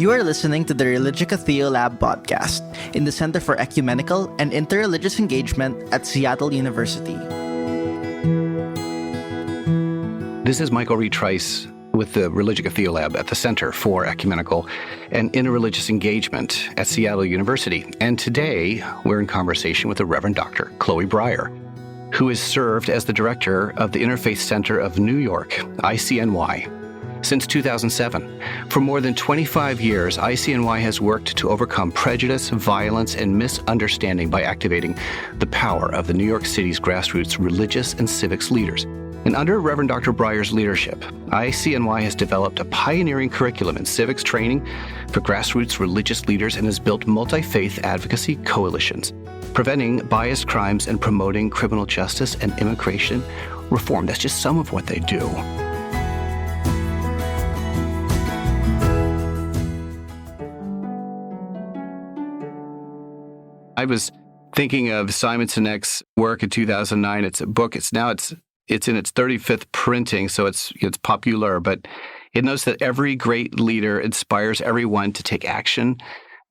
You are listening to the Religica Theolab podcast in the Center for Ecumenical and Interreligious Engagement at Seattle University. This is Michael Reid Trice with the Religica Theolab at the Center for Ecumenical and Interreligious Engagement at Seattle University. And today, we're in conversation with the Reverend Dr. Chloe Breyer, who has served as the director of the Interfaith Center of New York, ICNY, since 2007. For more than 25 years, ICNY has worked to overcome prejudice, violence, and misunderstanding by activating the power of the New York City's grassroots religious and civics leaders. And under Reverend Dr. Breyer's leadership, ICNY has developed a pioneering curriculum in civics training for grassroots religious leaders and has built multi-faith advocacy coalitions, preventing biased crimes and promoting criminal justice and immigration reform. That's just some of what they do. I was thinking of Simon Sinek's work in 2009. It's a book. It's in its 35th printing, so it's popular. But it notes that every great leader inspires everyone to take action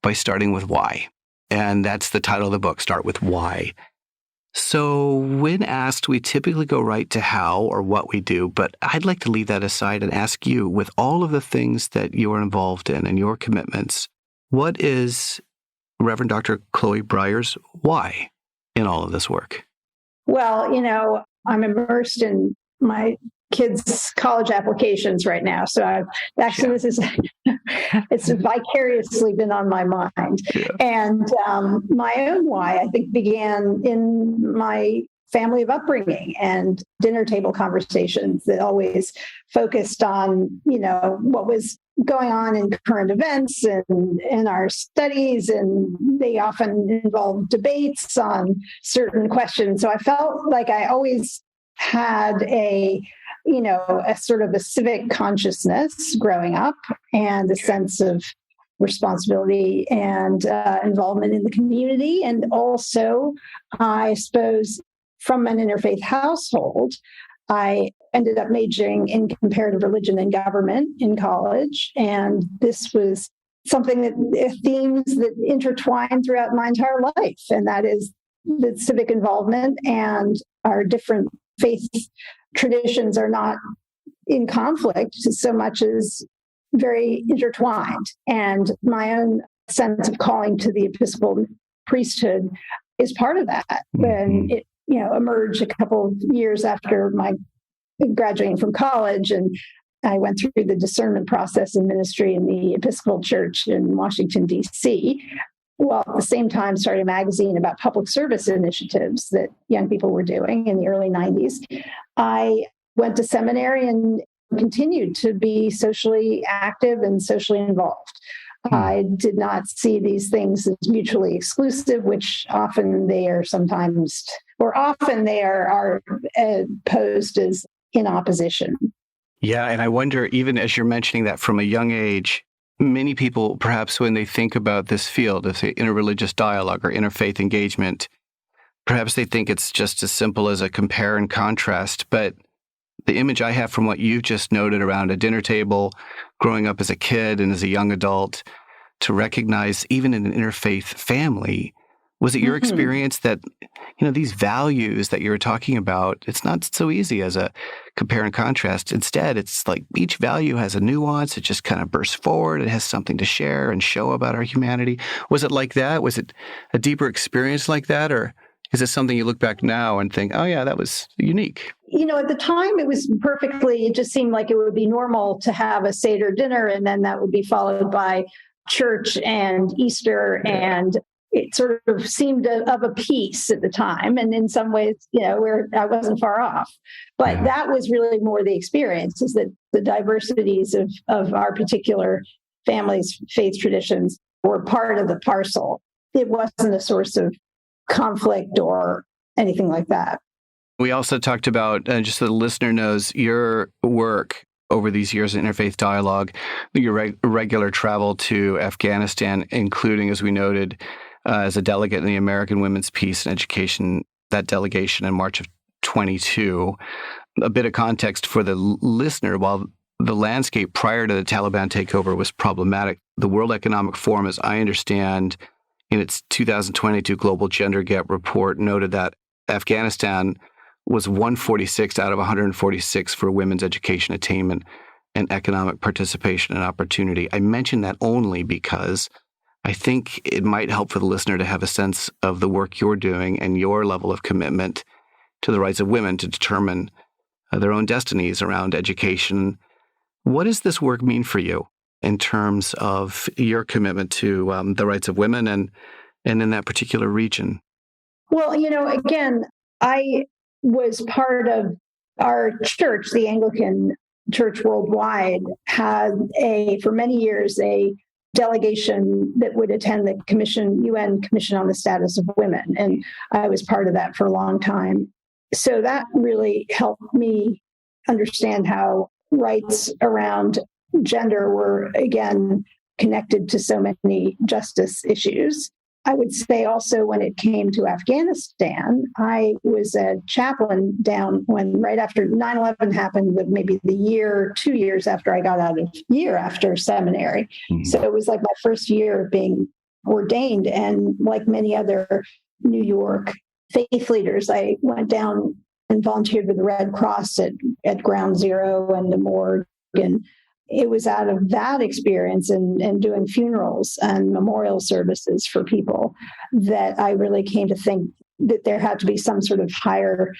by starting with why. And that's the title of the book, Start with Why. So when asked, we typically go right to how or what we do. But I'd like to leave that aside and ask you, with all of the things that you are involved in and your commitments, what is Reverend Dr. Chloe Breyer's why in all of this work? Well, I'm immersed in my kids' college applications right now. So it's vicariously been on my mind. Yeah. And my own why, I think, began in my family of upbringing and dinner table conversations that always focused on, what was going on in current events and in our studies, and they often involved debates on certain questions. So I felt like I always had a sort of a civic consciousness growing up and a sense of responsibility and involvement in the community. And also, I suppose, from an interfaith household, I ended up majoring in comparative religion and government in college. And this was something themes that intertwine throughout my entire life. And that is the civic involvement, and our different faith traditions are not in conflict so much as very intertwined. And my own sense of calling to the Episcopal priesthood is part of that. When it emerged a couple of years after my graduating from college, and I went through the discernment process in ministry in the Episcopal Church in Washington, D.C., while at the same time started a magazine about public service initiatives that young people were doing in the early 90s. I went to seminary and continued to be socially active and socially involved. I did not see these things as mutually exclusive, which often they are posed as in opposition. Yeah, and I wonder, even as you're mentioning that from a young age, many people, perhaps when they think about this field of, say, interreligious dialogue or interfaith engagement, perhaps they think it's just as simple as a compare and contrast. But the image I have from what you've just noted around a dinner table, growing up as a kid and as a young adult, to recognize even in an interfaith family, was it your experience that, these values that you were talking about, it's not so easy as a compare and contrast. Instead, it's like each value has a nuance. It just kind of bursts forward. It has something to share and show about our humanity. Was it like that? Was it a deeper experience like that? Or is it something you look back now and think, oh, yeah, that was unique? At the time, it just seemed like it would be normal to have a Seder dinner, and then that would be followed by church and Easter, and it sort of seemed of a piece at the time. And in some ways, where I wasn't far off. But that was really more the experience, is that the diversities of our particular family's faith traditions were part of the parcel. It wasn't a source of conflict or anything like that. We also talked about, just so the listener knows, your work over these years in interfaith dialogue, your regular travel to Afghanistan, including, as we noted, as a delegate in the American Women's Peace and Education, that delegation in March of 22. A bit of context for the listener: while the landscape prior to the Taliban takeover was problematic, The World Economic Forum, as I understand, in its 2022 Global Gender Gap Report, noted that Afghanistan was 146 out of 146 for women's education attainment and economic participation and opportunity. I mention that only because I think it might help for the listener to have a sense of the work you're doing and your level of commitment to the rights of women to determine their own destinies around education. What does this work mean for you in terms of your commitment to the rights of women and in that particular region? Well, again, I was part of our church, the Anglican Church worldwide, had for many years, a delegation that would attend the UN Commission on the Status of Women. And I was part of that for a long time. So that really helped me understand how rights around gender were, again, connected to so many justice issues. I would say also when it came to Afghanistan, I was a chaplain down right after 9/11 happened, maybe 2 years after I got after seminary. Mm-hmm. So it was like my first year of being ordained. And like many other New York faith leaders, I went down and volunteered with the Red Cross at Ground Zero and the morgue. And it was out of that experience and doing funerals and memorial services for people that I really came to think that there had to be some sort of higher,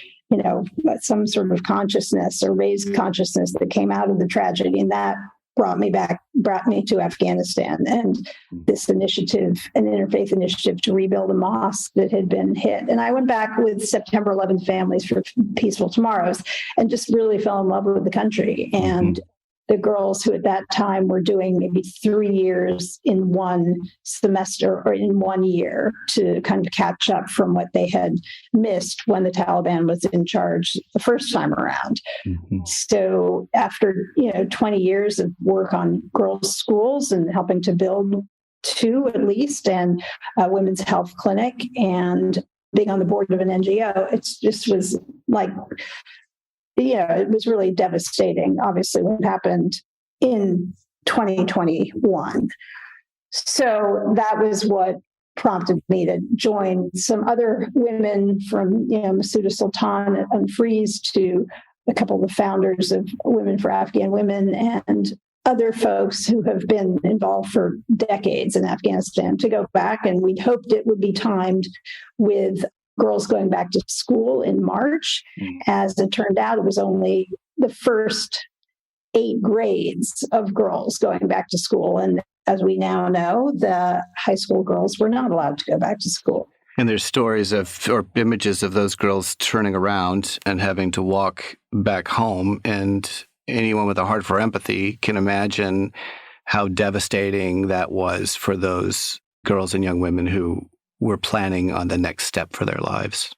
some sort of consciousness or raised consciousness that came out of the tragedy. And that brought me to Afghanistan and this initiative, an interfaith initiative to rebuild a mosque that had been hit. And I went back with September 11th Families for Peaceful Tomorrows and just really fell in love with the country. And the girls who at that time were doing maybe 3 years in one semester or in 1 year to kind of catch up from what they had missed when the Taliban was in charge the first time around. Mm-hmm. So after 20 years of work on girls' schools and helping to build 2 at least, and a women's health clinic, and being on the board of an NGO, it just was like, it was really devastating, obviously, what happened in 2021. So that was what prompted me to join some other women from, Masuda Sultan and Freeze to a couple of the founders of Women for Afghan Women and other folks who have been involved for decades in Afghanistan to go back. And we'd hoped it would be timed with girls going back to school in March. As it turned out, it was only the first 8 grades of girls going back to school. And as we now know, the high school girls were not allowed to go back to school. And there's stories or images of those girls turning around and having to walk back home. And anyone with a heart for empathy can imagine how devastating that was for those girls and young women who were planning on the next step for their lives.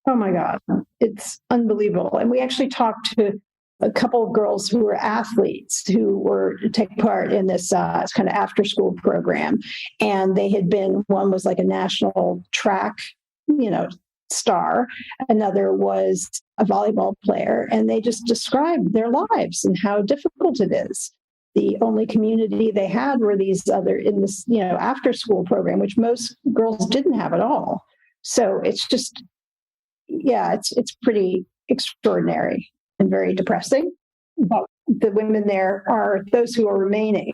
Oh my God, it's unbelievable. And we actually talked to a couple of girls who were athletes who were to take part in this kind of after-school program. And they had one was like a national track, star. Another was a volleyball player. And they just described their lives and how difficult it is. The only community they had were these in this, after school program, which most girls didn't have at all. So it's just, it's pretty extraordinary and very depressing. But the women there are those who are remaining.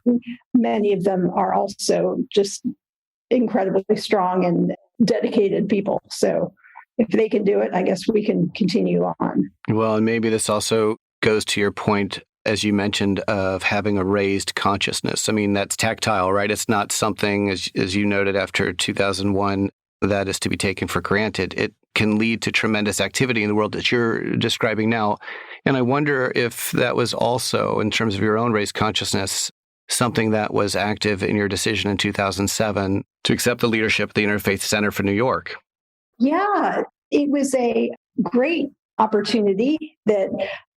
Many of them are also just incredibly strong and dedicated people. So if they can do it, I guess we can continue on. Well, and maybe this also goes to your point, as you mentioned, of having a raised consciousness. I mean, that's tactile, right? It's not something, as you noted after 2001, that is to be taken for granted. It can lead to tremendous activity in the world that you're describing now. And I wonder if that was also, in terms of your own raised consciousness, something that was active in your decision in 2007 to accept the leadership of the Interfaith Center for New York. Yeah, it was a great opportunity that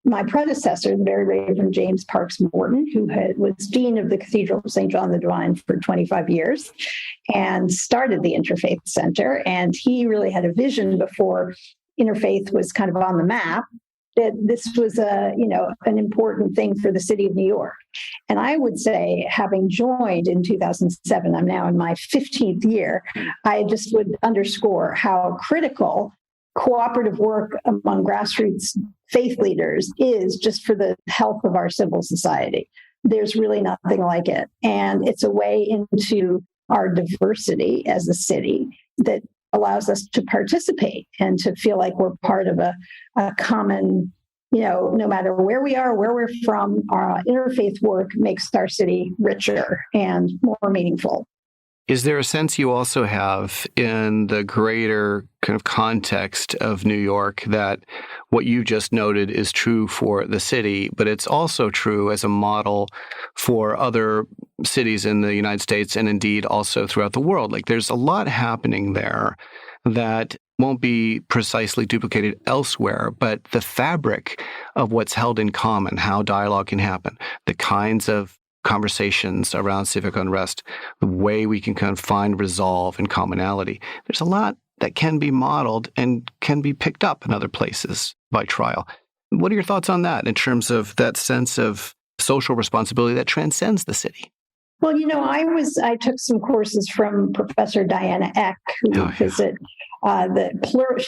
my predecessor, the Very Reverend James Parks Morton, who was Dean of the Cathedral of St. John the Divine for 25 years and started the Interfaith Center. And he really had a vision before Interfaith was kind of on the map that this was an important thing for the city of New York. And I would say, having joined in 2007, I'm now in my 15th year, I just would underscore how critical cooperative work among grassroots faith leaders is just for the health of our civil society. There's really nothing like it. And it's a way into our diversity as a city that allows us to participate and to feel like we're part of a common, no matter where we are, where we're from, our interfaith work makes our city richer and more meaningful. Is there a sense you also have in the greater kind of context of New York that what you just noted is true for the city, but it's also true as a model for other cities in the United States and indeed also throughout the world? Like there's a lot happening there that won't be precisely duplicated elsewhere, but the fabric of what's held in common, how dialogue can happen, the kinds of conversations around civic unrest, the way we can kind of find resolve and commonality. There's a lot that can be modeled and can be picked up in other places by trial. What are your thoughts on that in terms of that sense of social responsibility that transcends the city? Well, I took some courses from Professor Diana Eck, who she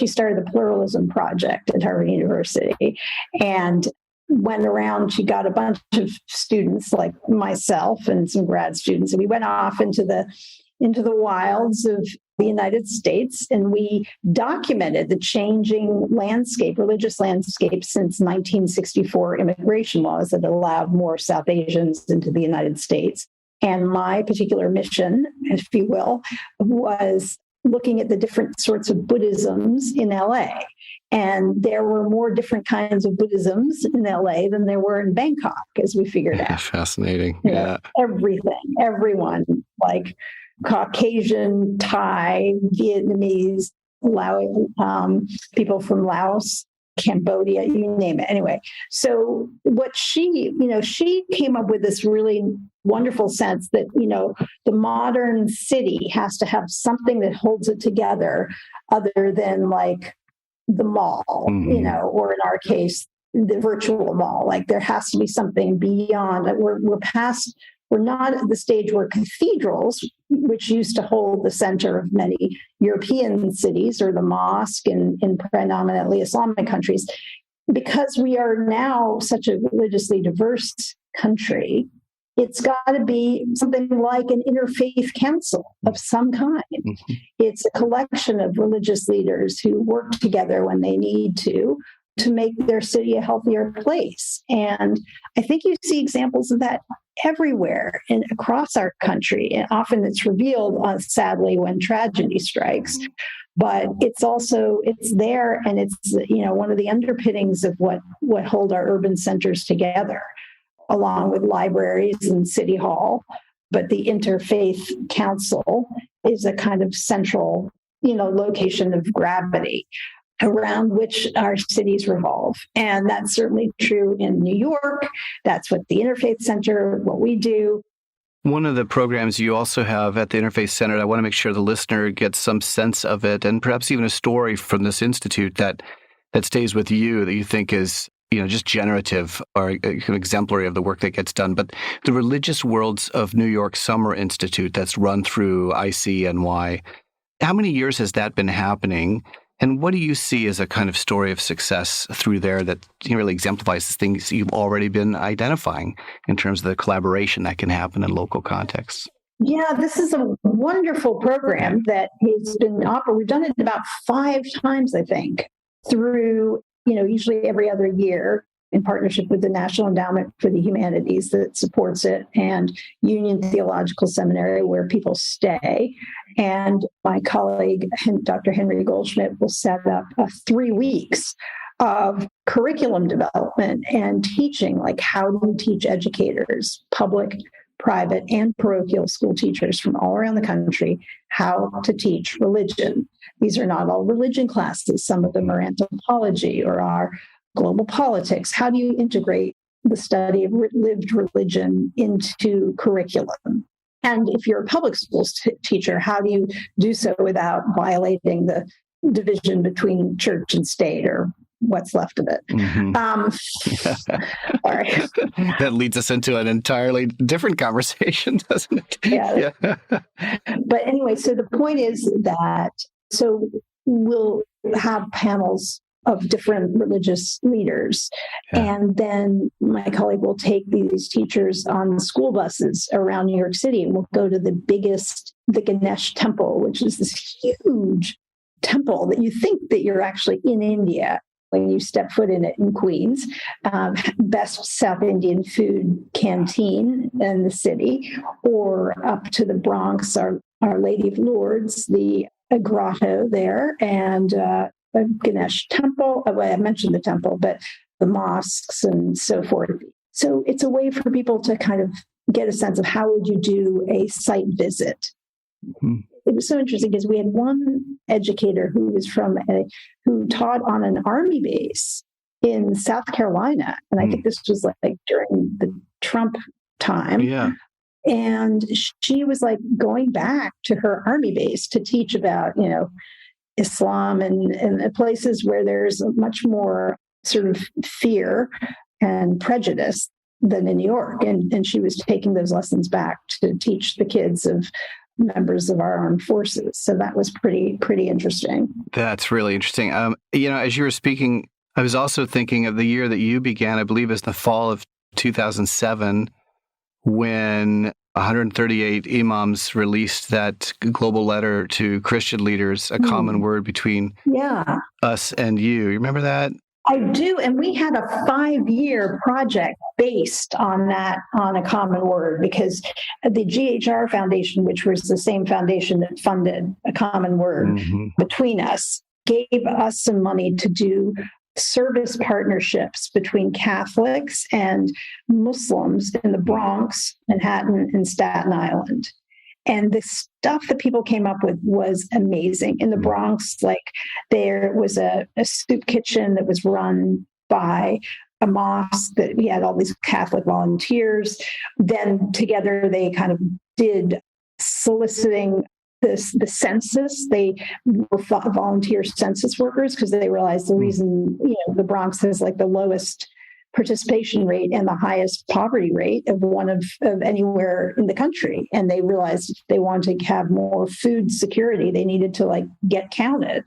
started the Pluralism Project at Harvard University, and went around. She got a bunch of students like myself and some grad students, and we went off into the wilds of the United States, and we documented the changing religious landscape since 1964 immigration laws that allowed more South Asians into the United States. And my particular mission, if you will, was looking at the different sorts of Buddhisms in LA. And there were more different kinds of Buddhisms in LA than there were in Bangkok, as we figured out. Fascinating. Everything, everyone, like Caucasian, Thai, Vietnamese, people from Laos, Cambodia, you name it. Anyway, so what she came up with this really wonderful sense that, the modern city has to have something that holds it together other than like the mall, or in our case, the virtual mall. Like there has to be something beyond. We're not at the stage where cathedrals, which used to hold the center of many European cities, or the mosque in predominantly Islamic countries, because we are now such a religiously diverse country. It's got to be something like an interfaith council of some kind. Mm-hmm. It's a collection of religious leaders who work together when they need to make their city a healthier place. And I think you see examples of that everywhere and across our country. And often it's revealed, sadly, when tragedy strikes. But it's there, and it's one of the underpinnings of what hold our urban centers together, along with libraries and City Hall. But the Interfaith Council is a kind of central, location of gravity around which our cities revolve. And that's certainly true in New York. That's what the Interfaith Center, what we do. One of the programs you also have at the Interfaith Center, I want to make sure the listener gets some sense of it, and perhaps even a story from this institute that stays with you that you think is just generative or exemplary of the work that gets done. But the Religious Worlds of New York Summer Institute that's run through ICNY, how many years has that been happening? And what do you see as a kind of story of success through there that really exemplifies the things you've already been identifying in terms of the collaboration that can happen in local contexts? Yeah, this is a wonderful program that has been offered. We've done it about 5 times, I think, through usually every other year, in partnership with the National Endowment for the Humanities that supports it, and Union Theological Seminary, where people stay. And my colleague, Dr. Henry Goldschmidt, will set up 3 weeks of curriculum development and teaching, like how do you teach educators, public, private, and parochial school teachers from all around the country, how to teach religion. These are not all religion classes. Some of them are anthropology or are global politics. How do you integrate the study of lived religion into curriculum? And if you're a public schools teacher, how do you do so without violating the division between church and state, or what's left of it. All right. That leads us into an entirely different conversation, doesn't it? Yeah. But anyway, so the point is that, so we'll have panels of different religious leaders. And then my colleague will take these teachers on school buses around New York City, and we'll go to the Ganesh temple, which is this huge temple that you think that you're actually in India when you step foot in it in Queens. Best South Indian food canteen in the city, or up to the Bronx, Our Lady of Lourdes, the grotto there, and Ganesh temple. I mentioned the temple, but the mosques and so forth. So it's a way for people to kind of get a sense of how would you do a site visit. Mm-hmm. It was so interesting because we had one educator who was who taught on an army base in South Carolina, and I think this was like during the Trump time. Yeah. And she was like going back to her army base to teach about, Islam and places where there's much more sort of fear and prejudice than in New York. And she was taking those lessons back to teach the kids of members of our armed forces. So that was pretty interesting. That's really interesting. As you were speaking, I was also thinking of the year that you began, I believe is the fall of 2007, when 138 imams released that global letter to Christian leaders, a common word between us and you. You remember that? I do. And we had a 5-year project based on that, on a common word, because the GHR Foundation, which was the same foundation that funded a common word between us, gave us some money to do service partnerships between Catholics and Muslims in the Bronx, Manhattan, and Staten Island. And the stuff that people came up with was amazing. In the Bronx, there was a soup kitchen that was run by a mosque that we had all these Catholic volunteers. Then together they kind of did soliciting the census. They were volunteer census workers because they realized the reason, the Bronx has the lowest participation rate and the highest poverty rate of anywhere in the country. And they realized if they wanted to have more food security, they needed to get counted.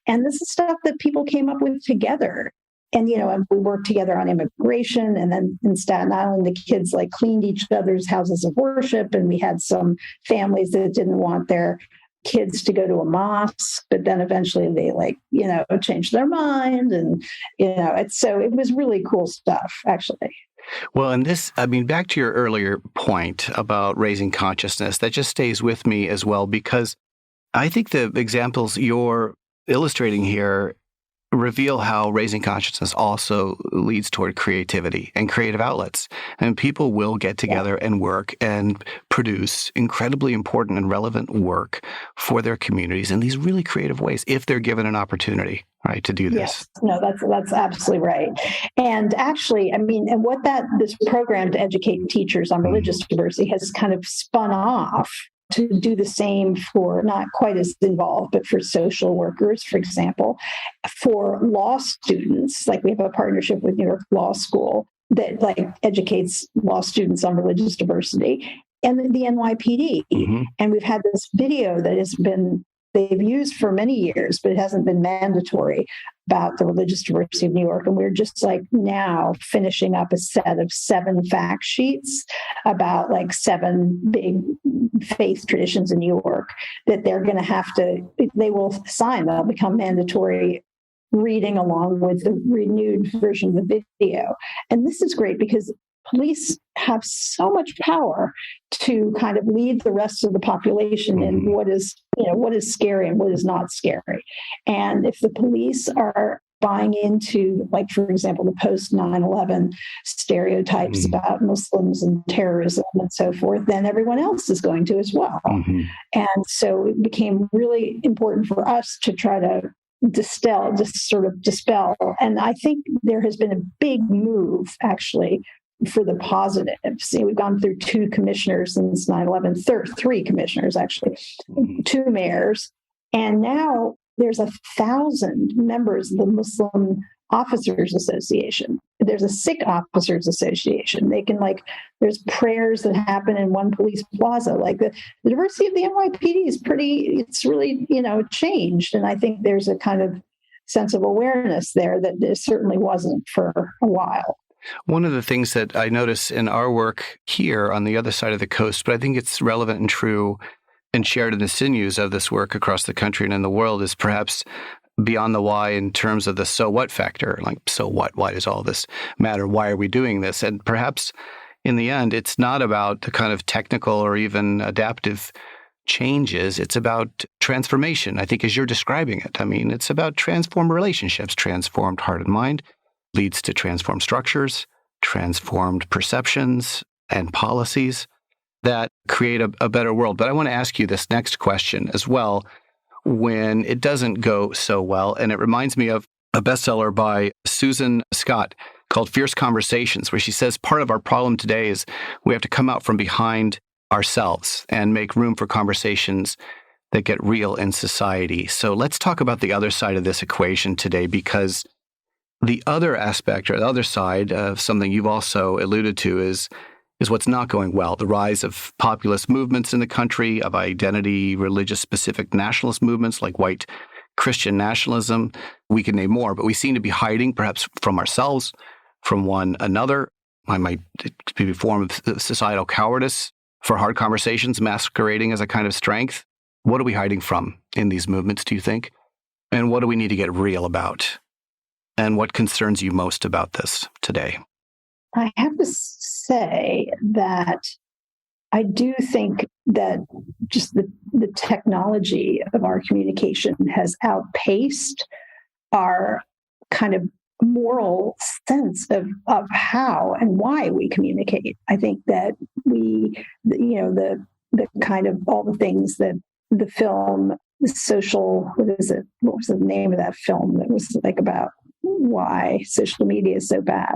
And this is stuff that people came up with together. And, and we worked together on immigration. And then in Staten Island, the kids cleaned each other's houses of worship. And we had some families that didn't want their kids to go to a mosque, but then eventually they changed their mind. And, so it was really cool stuff, actually. Well, and this, back to your earlier point about raising consciousness, that just stays with me as well, because I think the examples you're illustrating here reveal how raising consciousness also leads toward creativity and creative outlets. And people will get together and work and produce incredibly important and relevant work for their communities in these really creative ways if they're given an opportunity, right, to do this. Yes, no, that's absolutely right. And actually, and what this program to educate teachers on religious diversity has kind of spun off to do the same for, not quite as involved, but for social workers, for example, for law students. We have a partnership with New York Law School that educates law students on religious diversity, and the NYPD. And we've had this video that they've used for many years, but it hasn't been mandatory, about the religious diversity of New York. And we're just now finishing up a set of 7 fact sheets about 7 big faith traditions in New York that they're going to they will sign. They'll become mandatory reading along with the renewed version of the video. And this is great because police have so much power to kind of lead the rest of the population in what is scary and what is not scary. And if the police are buying into, for example, the post 9/11 stereotypes about Muslims and terrorism and so forth, then everyone else is going to as well. And so it became really important for us to try to dispel. And I think there has been a big move, actually, for the positives. We've gone through 2 commissioners since 9/11, 3 commissioners, actually, 2 mayors. And now there's 1,000 members of the Muslim officers association. There's a sick officers association. They can there's prayers that happen in one police plaza. Like the diversity of the NYPD is it's really, changed. And I think there's a kind of sense of awareness there that there certainly wasn't for a while. One of the things that I notice in our work here on the other side of the coast, but I think it's relevant and true and shared in the sinews of this work across the country and in the world, is perhaps beyond the why in terms of the so what factor. Like, so what? Why does all this matter? Why are we doing this? And perhaps in the end, it's not about the kind of technical or even adaptive changes. It's about transformation, I think, as you're describing it. I mean, it's about transformed relationships, transformed heart and mind, leads to transformed structures, transformed perceptions and policies that create a better world. But I want to ask you this next question as well, when it doesn't go so well. And it reminds me of a bestseller by Susan Scott called Fierce Conversations, where she says part of our problem today is we have to come out from behind ourselves and make room for conversations that get real in society. So let's talk about the other side of this equation today, because the other aspect or the other side of something you've also alluded to is what's not going well. The rise of populist movements in the country, of identity, religious-specific nationalist movements like white Christian nationalism. We can name more, but we seem to be hiding perhaps from ourselves, from one another. I might be a form of societal cowardice for hard conversations masquerading as a kind of strength. What are we hiding from in these movements, do you think? And what do we need to get real about? And what concerns you most about this today? I have to say that I do think that just the technology of our communication has outpaced our kind of moral sense of how and why we communicate. I think that the kind of all the things that the film, the social, what was the name of that film that was like about why social media is so bad?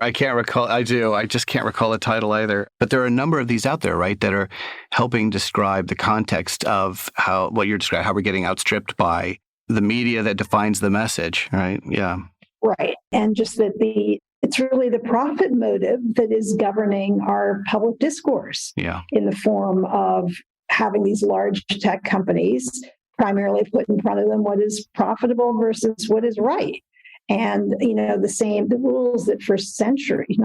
I can't recall. I do. I just can't recall the title either. But there are a number of these out there, right, that are helping describe the context of what you're describing, how we're getting outstripped by the media that defines the message, right? Yeah. Right. And just that it's really the profit motive that is governing our public discourse in the form of having these large tech companies primarily put in front of them what is profitable versus what is right. And, the rules that for centuries,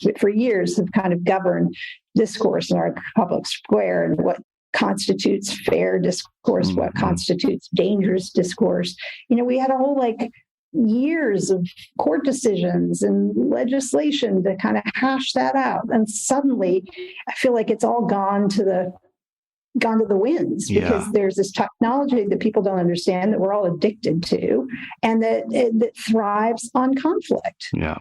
but for years have kind of governed discourse in our public square and what constitutes fair discourse, what constitutes dangerous discourse. We had a whole years of court decisions and legislation to kind of hash that out. And suddenly I feel like it's all gone to the winds because there's this technology that people don't understand that we're all addicted to and that thrives on conflict. Yeah.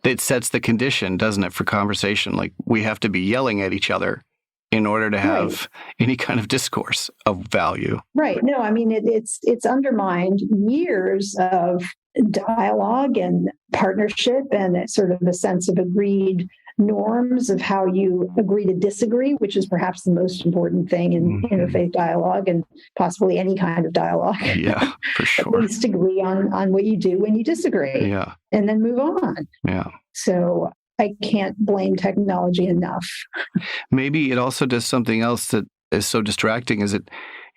It sets the condition, doesn't it, for conversation? Like we have to be yelling at each other in order to have any kind of discourse of value. Right. No, I mean, it's undermined years of dialogue and partnership and sort of a sense of agreed norms of how you agree to disagree, which is perhaps the most important thing in interfaith dialogue and possibly any kind of dialogue. Yeah, for sure. At least agree on what you do when you disagree. Yeah. And then move on. Yeah. So I can't blame technology enough. Maybe it also does something else that is so distracting is it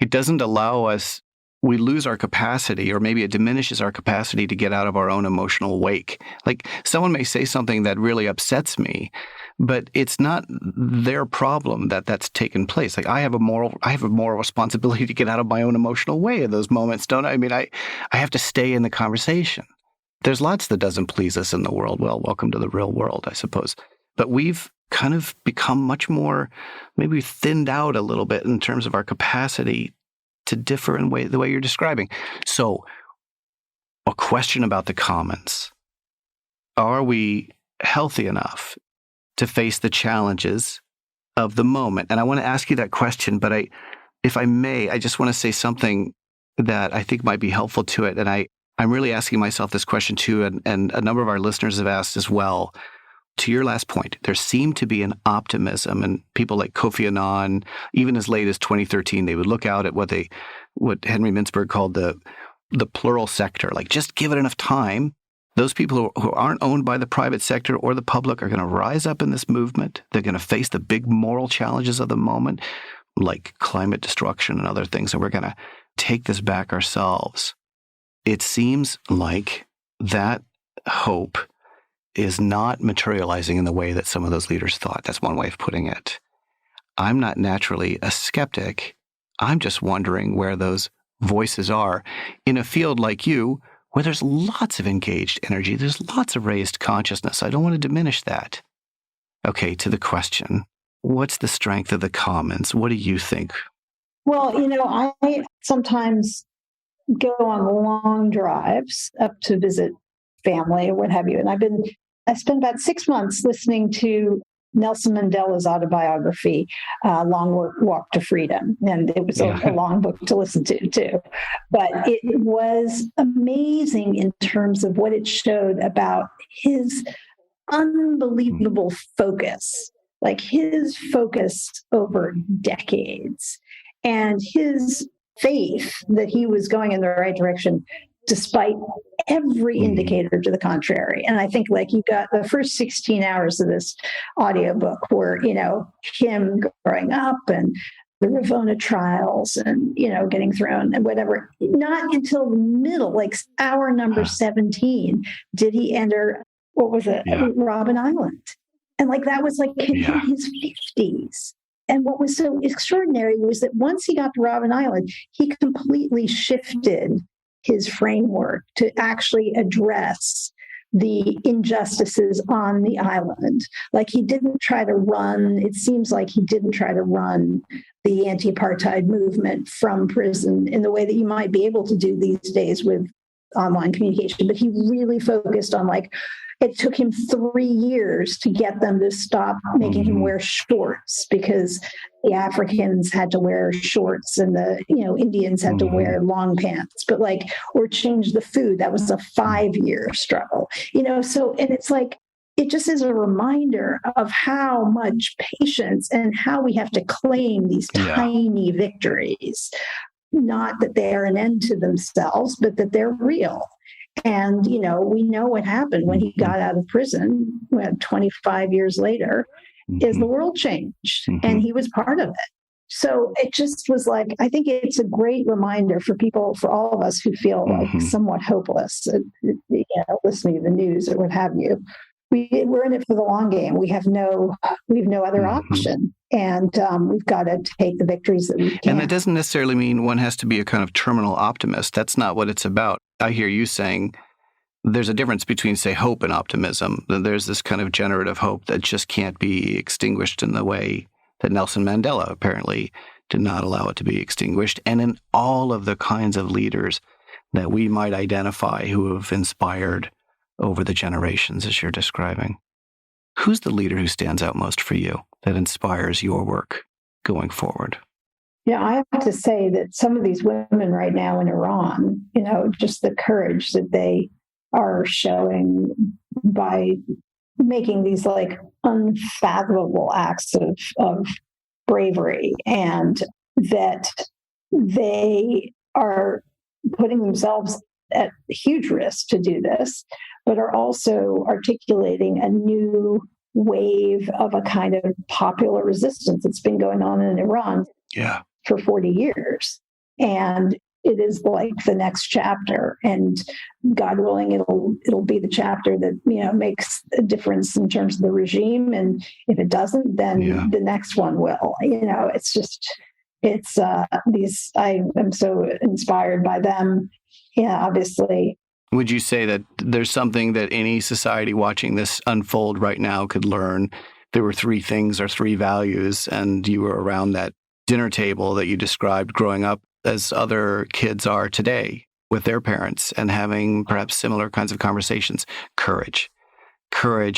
doesn't allow us, we lose our capacity, or maybe it diminishes our capacity to get out of our own emotional wake. Like someone may say something that really upsets me, but it's not their problem that that's taken place. Like I have a moral responsibility to get out of my own emotional way in those moments, don't I? I mean, I have to stay in the conversation. There's lots that doesn't please us in the world. Well, welcome to the real world, I suppose. But we've kind of become much more, maybe thinned out a little bit in terms of our capacity to differ in the way you're describing. So, a question about the commons. Are we healthy enough to face the challenges of the moment? And I want to ask you that question, but if I may, I just want to say something that I think might be helpful to it. And I'm really asking myself this question too, and a number of our listeners have asked as well. To your last point, there seemed to be an optimism, and people like Kofi Annan, even as late as 2013, they would look out at what Henry Mintzberg called the plural sector. Like, just give it enough time, Those people who aren't owned by the private sector or the public are going to rise up in this movement. They're going to face the big moral challenges of the moment, like climate destruction and other things, and we're going to take this back ourselves. It seems like that hope is not materializing in the way that some of those leaders thought. That's one way of putting it. I'm not naturally a skeptic. I'm just wondering where those voices are in a field like you, where there's lots of engaged energy. There's lots of raised consciousness. I don't want to diminish that. Okay, to the question, what's the strength of the commons? What do you think? Well, I sometimes go on long drives up to visit family or what have you. And I spent about 6 months listening to Nelson Mandela's autobiography, Long Walk to Freedom. And it was a long book to listen to, too. But it was amazing in terms of what it showed about his unbelievable focus, like his focus over decades, and his faith that he was going in the right direction despite every indicator to the contrary. And I think you got the first 16 hours of this audiobook were, him growing up and the Ravona trials and, getting thrown and whatever. Not until the middle, hour number 17, did he enter, Robben Island. And that was in his 50s. And what was so extraordinary was that once he got to Robben Island, he completely shifted his framework to actually address the injustices on the island. He didn't try to run, it seems like he didn't try to run the anti-apartheid movement from prison in the way that you might be able to do these days with online communication. But he really focused on it took him 3 years to get them to stop making him wear shorts, because the Africans had to wear shorts and the Indians had to wear long pants, but or change the food. That was a 5-year struggle, so, and it's it just is a reminder of how much patience and how we have to claim these tiny victories, not that they are an end to themselves, but that they're real. And, we know what happened when he got out of prison 25 years later, is the world changed, and he was part of it. So it just was I think it's a great reminder for people, for all of us who feel somewhat hopeless, listening to the news or what have you. We're in it for the long game. We have no other option. And we've got to take the victories that we can. And that doesn't necessarily mean one has to be a kind of terminal optimist. That's not what it's about. I hear you saying there's a difference between, say, hope and optimism. There's this kind of generative hope that just can't be extinguished in the way that Nelson Mandela apparently did not allow it to be extinguished. And in all of the kinds of leaders that we might identify who have inspired over the generations, as you're describing. Who's the leader who stands out most for you, that inspires your work going forward? Yeah, I have to say that some of these women right now in Iran, just the courage that they are showing by making these unfathomable acts of bravery, and that they are putting themselves at huge risk to do this, but are also articulating a new wave of a kind of popular resistance that's been going on in Iran for 40 years. And it is the next chapter, and God willing, it'll be the chapter that, makes a difference in terms of the regime. And if it doesn't, then the next one will, I am so inspired by them. Yeah, obviously. Would you say that there's something that any society watching this unfold right now could learn? There were 3 things or 3 values, and you were around that dinner table that you described growing up as other kids are today with their parents and having perhaps similar kinds of conversations. Courage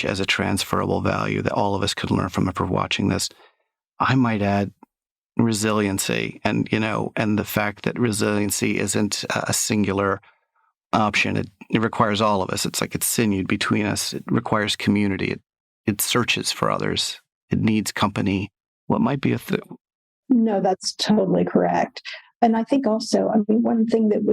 as a transferable value that all of us could learn from if we're watching this. I might add resiliency, and the fact that resiliency isn't a singular option. It requires all of us. It's it's sinewed between us. It requires community. It searches for others. It needs company. What might be No, that's totally correct. And I think also, one thing that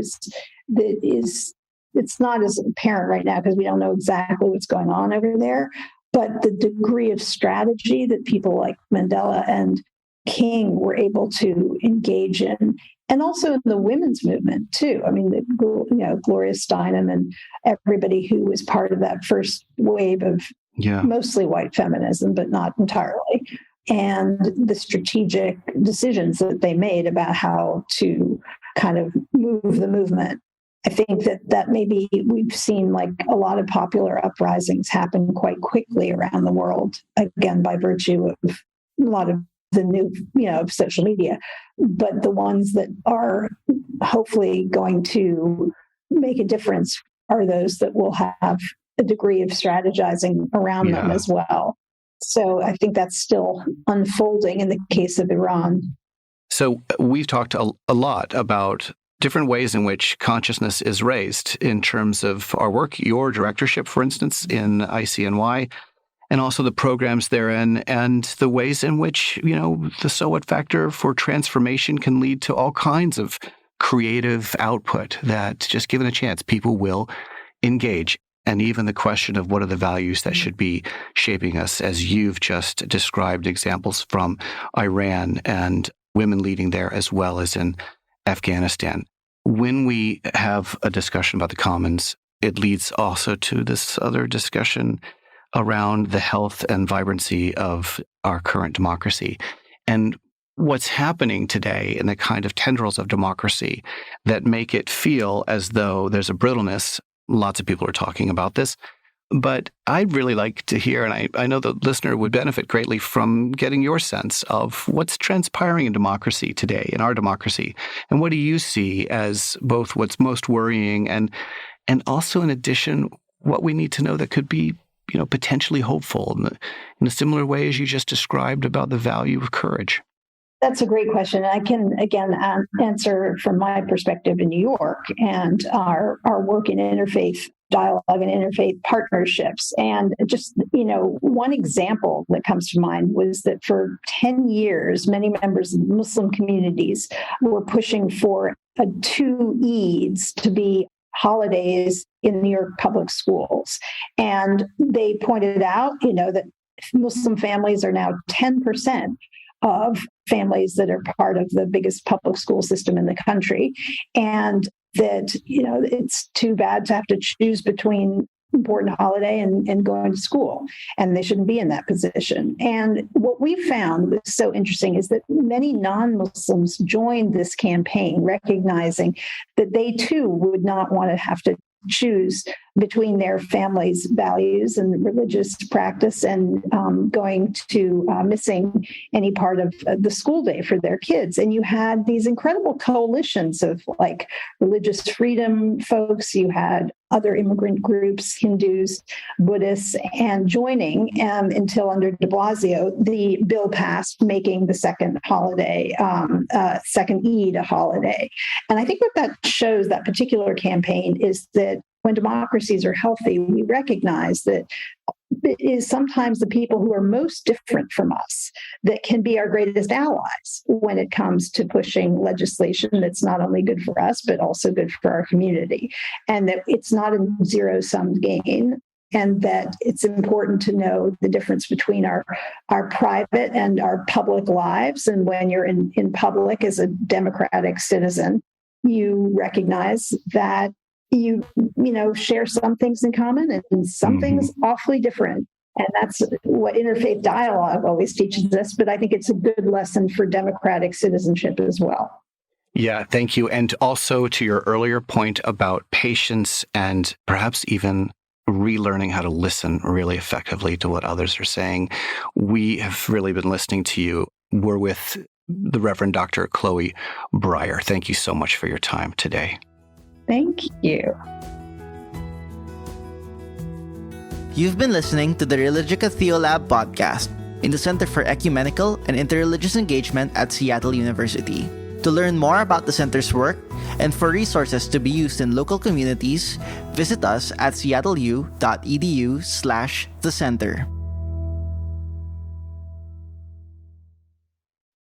is it's not as apparent right now because we don't know exactly what's going on over there. But the degree of strategy that people like Mandela and King were able to engage in, and also in the women's movement too. I mean, Gloria Steinem and everybody who was part of that first wave of mostly white feminism, but not entirely. And the strategic decisions that they made about how to kind of move the movement. I think that maybe we've seen like a lot of popular uprisings happen quite quickly around the world, again, by virtue of a lot of the new, of social media. But the ones that are hopefully going to make a difference are those that will have a degree of strategizing around them as well. So I think that's still unfolding in the case of Iran. So we've talked a lot about different ways in which consciousness is raised in terms of our work, your directorship, for instance, in ICNY, and also the programs therein, and the ways in which, the so what factor for transformation can lead to all kinds of creative output that, just given a chance, people will engage. And even the question of what are the values that should be shaping us, as you've just described examples from Iran and women leading there as well as in Afghanistan. When we have a discussion about the commons, it leads also to this other discussion around the health and vibrancy of our current democracy and what's happening today in the kind of tendrils of democracy that make it feel as though there's a brittleness. Lots of people are talking about this, but I'd really like to hear, and I know the listener would benefit greatly from getting your sense of what's transpiring in democracy today, in our democracy, and what do you see as both what's most worrying and also, in addition, what we need to know that could be, potentially hopeful in a similar way as you just described about the value of courage. That's a great question. I can, again, answer from my perspective in New York and our work in interfaith dialogue and interfaith partnerships. And just, one example that comes to mind was that for 10 years, many members of Muslim communities were pushing for 2 Eids to be holidays in New York public schools. And they pointed out, that Muslim families are now 10% of families that are part of the biggest public school system in the country. And that, it's too bad to have to choose between important holiday and going to school. And they shouldn't be in that position. And what we found was so interesting is that many non-Muslims joined this campaign, recognizing that they too would not want to have to choose between their family's values and religious practice and going to missing any part of the school day for their kids. And you had these incredible coalitions of like religious freedom folks, you had other immigrant groups, Hindus, Buddhists, and joining until under de Blasio, the bill passed making the second holiday, second Eid a holiday. And I think what that shows, that particular campaign, is that when democracies are healthy, we recognize that it is sometimes the people who are most different from us that can be our greatest allies when it comes to pushing legislation that's not only good for us, but also good for our community. And that it's not a zero-sum game. And that it's important to know the difference between our private and our public lives. And when you're in public as a democratic citizen, you recognize that you share some things in common and some things awfully different. And that's what interfaith dialogue always teaches us. But I think it's a good lesson for democratic citizenship as well. Yeah, thank you. And also to your earlier point about patience and perhaps even relearning how to listen really effectively to what others are saying. We have really been listening to you. We're with the Reverend Dr. Chloe Breyer. Thank you so much for your time today. Thank you. You've been listening to the Religica Theolab podcast in the Center for Ecumenical and Interreligious Engagement at Seattle University. To learn more about the center's work and for resources to be used in local communities, visit us at seattleu.edu/thecenter.